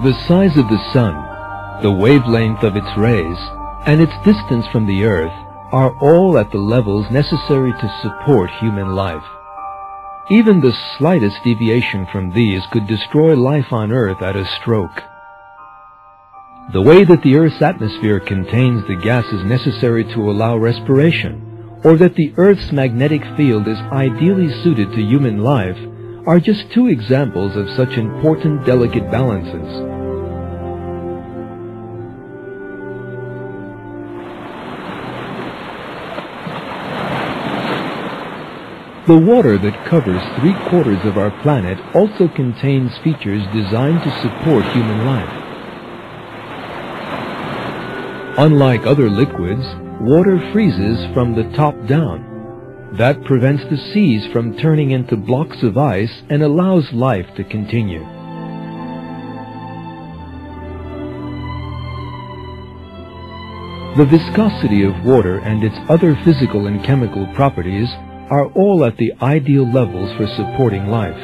The size of the sun, the wavelength of its rays, and its distance from the earth are all at the levels necessary to support human life. Even the slightest deviation from these could destroy life on earth at a stroke. The way that the earth's atmosphere contains the gases necessary to allow respiration, or that the earth's magnetic field is ideally suited to human life, are just two examples of such important delicate balances. The water that covers 3/4 of our planet also contains features designed to support human life. Unlike other liquids, water freezes from the top down. That prevents the seas from turning into blocks of ice and allows life to continue. The viscosity of water and its other physical and chemical properties are all at the ideal levels for supporting life.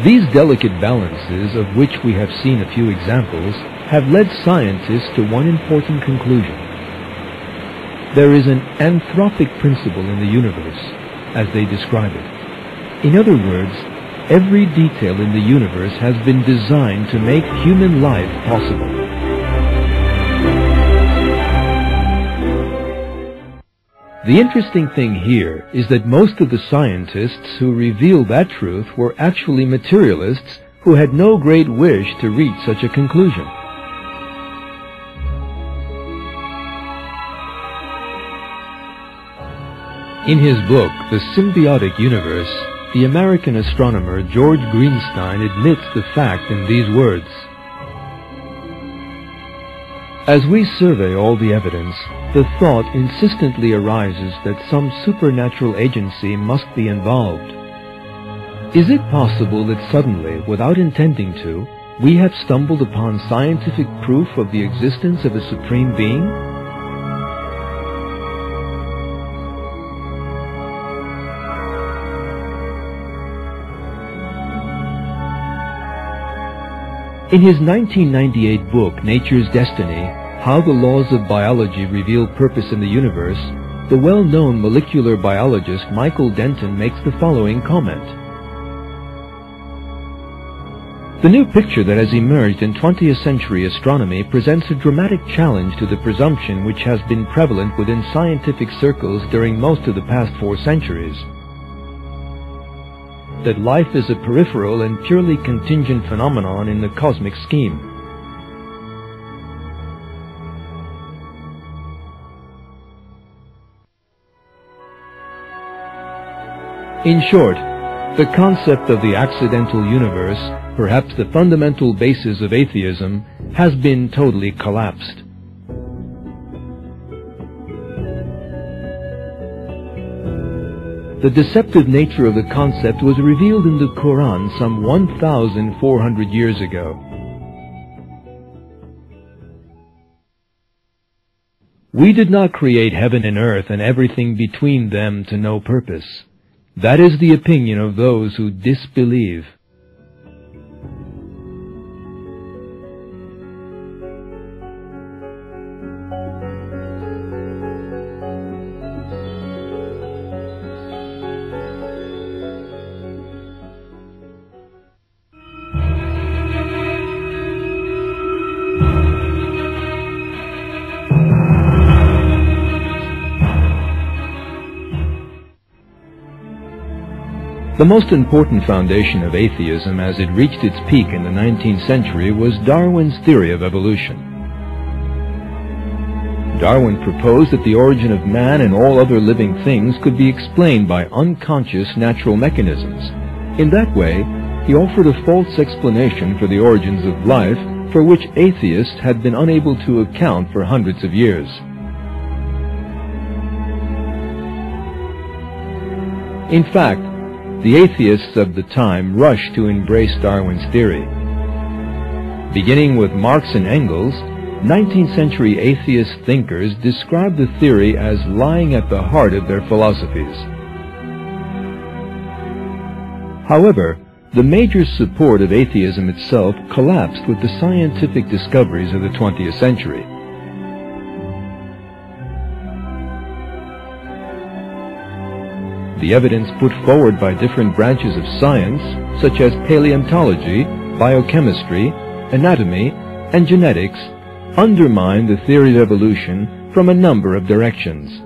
These delicate balances, of which we have seen a few examples, have led scientists to one important conclusion. There is an anthropic principle in the universe, as they describe it. In other words, every detail in the universe has been designed to make human life possible. The interesting thing here is that most of the scientists who revealed that truth were actually materialists who had no great wish to reach such a conclusion. In his book, The Symbiotic Universe, the American astronomer George Greenstein admits the fact in these words: "As we survey all the evidence, the thought insistently arises that some supernatural agency must be involved. Is it possible that suddenly, without intending to, we have stumbled upon scientific proof of the existence of a supreme being? In his 1998 book, Nature's Destiny, How the Laws of Biology Reveal Purpose in the Universe, the well-known molecular biologist Michael Denton makes the following comment: "The new picture that has emerged in 20th century astronomy presents a dramatic challenge to the presumption which has been prevalent within scientific circles during most of the past 4 centuries. That life is a peripheral and purely contingent phenomenon in the cosmic scheme. In short, the concept of the accidental universe, perhaps the fundamental basis of atheism, has been totally collapsed. The deceptive nature of the concept was revealed in the Quran some 1,400 years ago. We did not create heaven and earth and everything between them to no purpose. That is the opinion of those who disbelieve. The most important foundation of atheism as it reached its peak in the 19th century was Darwin's theory of evolution. Darwin proposed that the origin of man and all other living things could be explained by unconscious natural mechanisms. In that way, he offered a false explanation for the origins of life, for which atheists had been unable to account for hundreds of years. In fact, the atheists of the time rushed to embrace Darwin's theory. Beginning with Marx and Engels, 19th century atheist thinkers described the theory as lying at the heart of their philosophies. However, the major support of atheism itself collapsed with the scientific discoveries of the 20th century. The evidence put forward by different branches of science, such as paleontology, biochemistry, anatomy, and genetics, undermined the theory of evolution from a number of directions.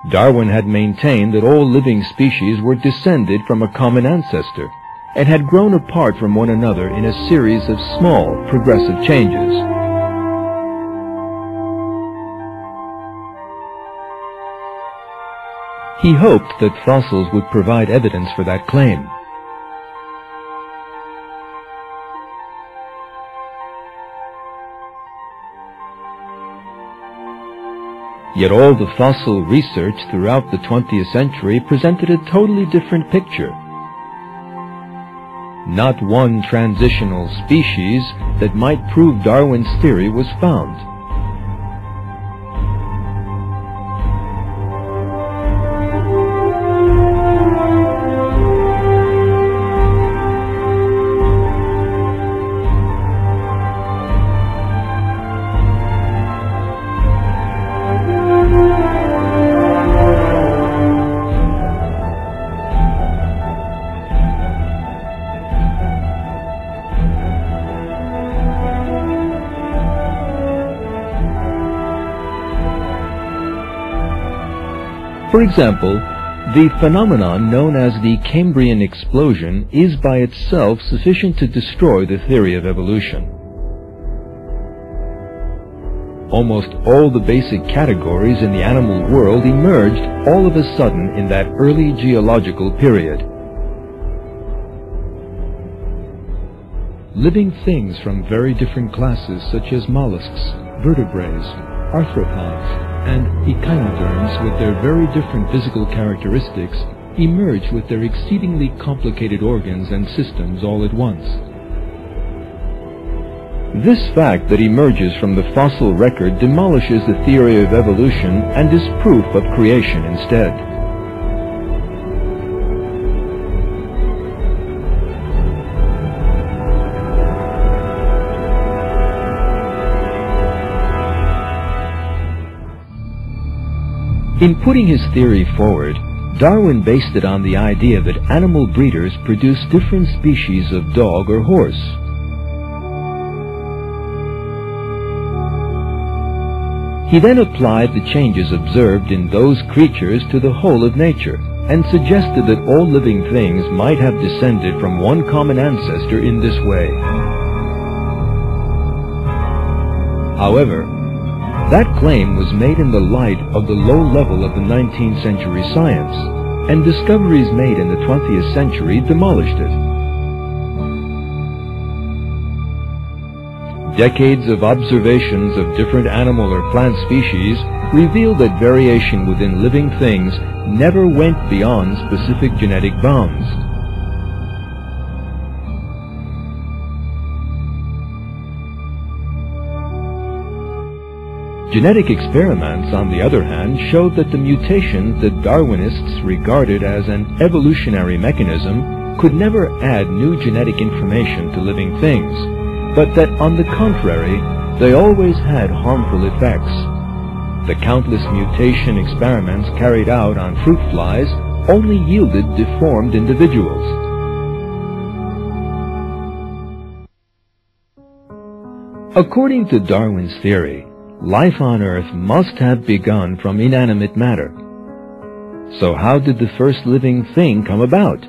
Darwin had maintained that all living species were descended from a common ancestor and had grown apart from one another in a series of small, progressive changes. He hoped that fossils would provide evidence for that claim. Yet all the fossil research throughout the 20th century presented a totally different picture. Not one transitional species that might prove Darwin's theory was found. For example, the phenomenon known as the Cambrian explosion is by itself sufficient to destroy the theory of evolution. Almost all the basic categories in the animal world emerged all of a sudden in that early geological period. Living things from very different classes such as mollusks, vertebrates, arthropods, and echinoderms with their very different physical characteristics emerge with their exceedingly complicated organs and systems all at once. This fact that emerges from the fossil record demolishes the theory of evolution and is proof of creation instead. In putting his theory forward, Darwin based it on the idea that animal breeders produce different species of dog or horse. He then applied the changes observed in those creatures to the whole of nature, and suggested that all living things might have descended from one common ancestor in this way. However, that claim was made in the light of the low level of the 19th century science, and discoveries made in the 20th century demolished it. Decades of observations of different animal or plant species revealed that variation within living things never went beyond specific genetic bounds. Genetic experiments, on the other hand, showed that the mutations that Darwinists regarded as an evolutionary mechanism could never add new genetic information to living things, but that, on the contrary, they always had harmful effects. The countless mutation experiments carried out on fruit flies only yielded deformed individuals. According to Darwin's theory, life on Earth must have begun from inanimate matter. So how did the first living thing come about?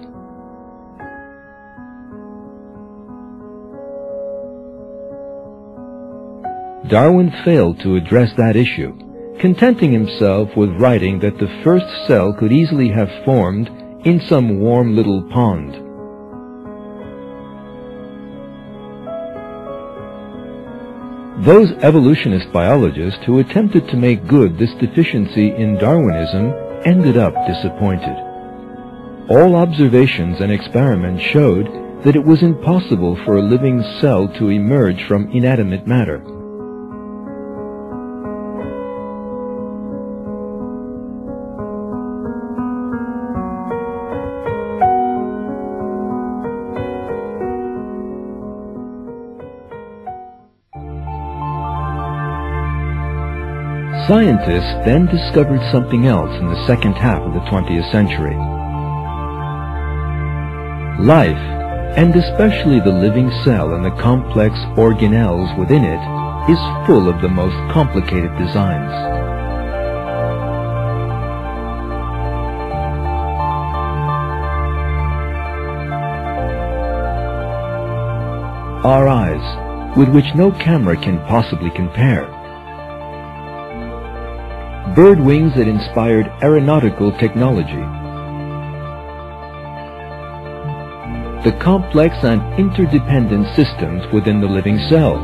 Darwin failed to address that issue, contenting himself with writing that the first cell could easily have formed in some warm little pond. Those evolutionist biologists who attempted to make good this deficiency in Darwinism ended up disappointed. All observations and experiments showed that it was impossible for a living cell to emerge from inanimate matter. Scientists then discovered something else in the second half of the 20th century. Life, and especially the living cell and the complex organelles within it, is full of the most complicated designs. Our eyes, with which no camera can possibly compare. Bird wings that inspired aeronautical technology. The complex and interdependent systems within the living cell.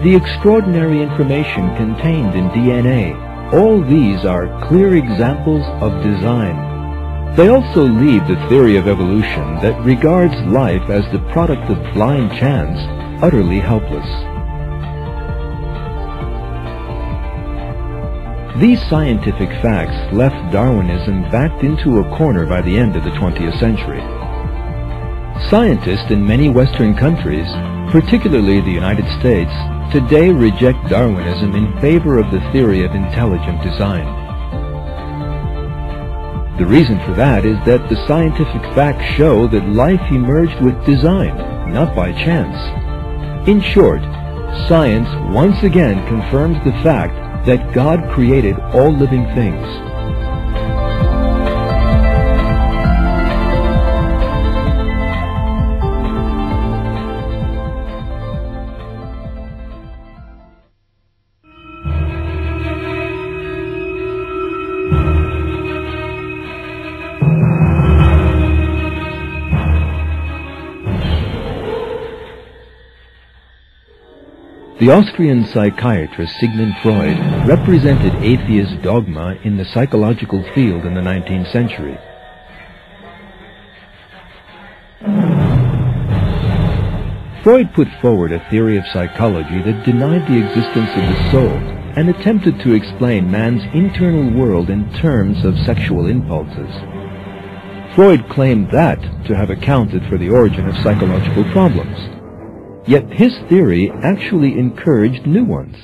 The extraordinary information contained in DNA. All these are clear examples of design. They also leave the theory of evolution that regards life as the product of blind chance utterly helpless. These scientific facts left Darwinism backed into a corner by the end of the 20th century. Scientists in many Western countries, particularly the United States, today reject Darwinism in favor of the theory of intelligent design. The reason for that is that the scientific facts show that life emerged with design, not by chance. In short, science once again confirms the fact that God created all living things. The Austrian psychiatrist Sigmund Freud represented atheist dogma in the psychological field in the 19th century. Freud put forward a theory of psychology that denied the existence of the soul and attempted to explain man's internal world in terms of sexual impulses. Freud claimed that to have accounted for the origin of psychological problems. Yet his theory actually encouraged new ones.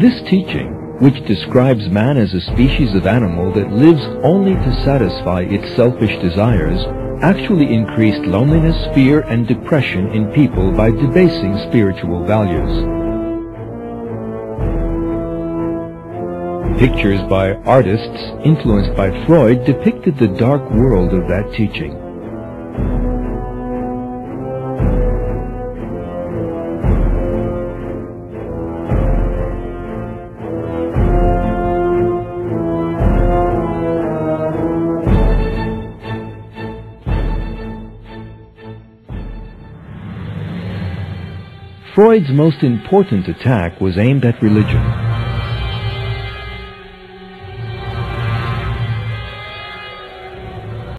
This teaching, which describes man as a species of animal that lives only to satisfy its selfish desires, actually increased loneliness, fear, and depression in people by debasing spiritual values. Pictures by artists influenced by Freud depicted the dark world of that teaching. Freud's most important attack was aimed at religion.